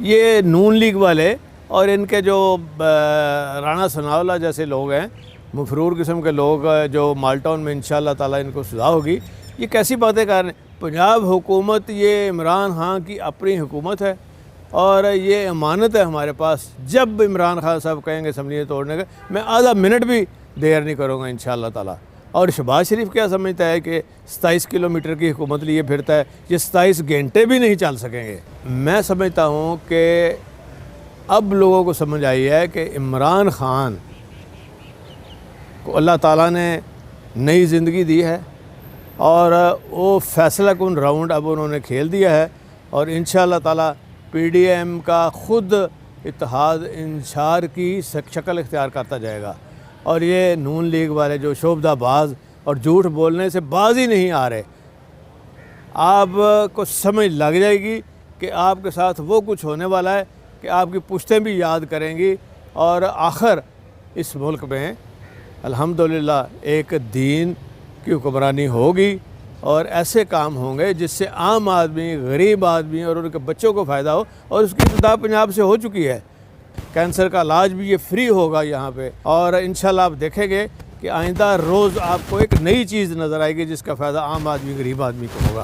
یہ نون لیگ والے اور ان کے جو رانا ثناءاللہ جیسے لوگ ہیں، مفرور قسم کے لوگ جو مالٹاؤن میں انشاءاللہ تعالیٰ ان کو سزا ہوگی، یہ کیسی باتیں کر رہے ہیں؟ پنجاب حکومت یہ عمران خان کی اپنی حکومت ہے اور یہ امانت ہے ہمارے پاس۔ جب عمران خان صاحب کہیں گے اسمبلی توڑنے کا، میں آدھا منٹ بھی دیر نہیں کروں گا انشاءاللہ تعالیٰ۔ اور شہباز شریف کیا سمجھتا ہے کہ 27 کلومیٹر کی حکومت لیے پھرتا ہے، یہ 27 گھنٹے بھی نہیں چل سکیں گے۔ میں سمجھتا ہوں کہ اب لوگوں کو سمجھ آئی ہے کہ عمران خان کو اللہ تعالیٰ نے نئی زندگی دی ہے اور وہ فیصلہ کن راؤنڈ اب انہوں نے کھیل دیا ہے، اور انشاءاللہ تعالیٰ پی ڈی ایم کا خود اتحاد انشار کی شکل اختیار کرتا جائے گا، اور یہ نون لیگ والے جو شعبدہ باز اور جھوٹ بولنے سے باز ہی نہیں آ رہے، آپ کو سمجھ لگ جائے گی کہ آپ کے ساتھ وہ کچھ ہونے والا ہے کہ آپ کی پشتیں بھی یاد کریں گی، اور آخر اس ملک میں الحمدللہ ایک دین کی حکمرانی ہوگی اور ایسے کام ہوں گے جس سے عام آدمی، غریب آدمی اور ان کے بچوں کو فائدہ ہو، اور اس کی ابتدا پنجاب سے ہو چکی ہے۔ کینسر کا علاج بھی یہ فری ہوگا یہاں پہ، اور انشاءاللہ آپ دیکھیں گے کہ آئندہ روز آپ کو ایک نئی چیز نظر آئے گی جس کا فائدہ عام آدمی، غریب آدمی کو ہوگا۔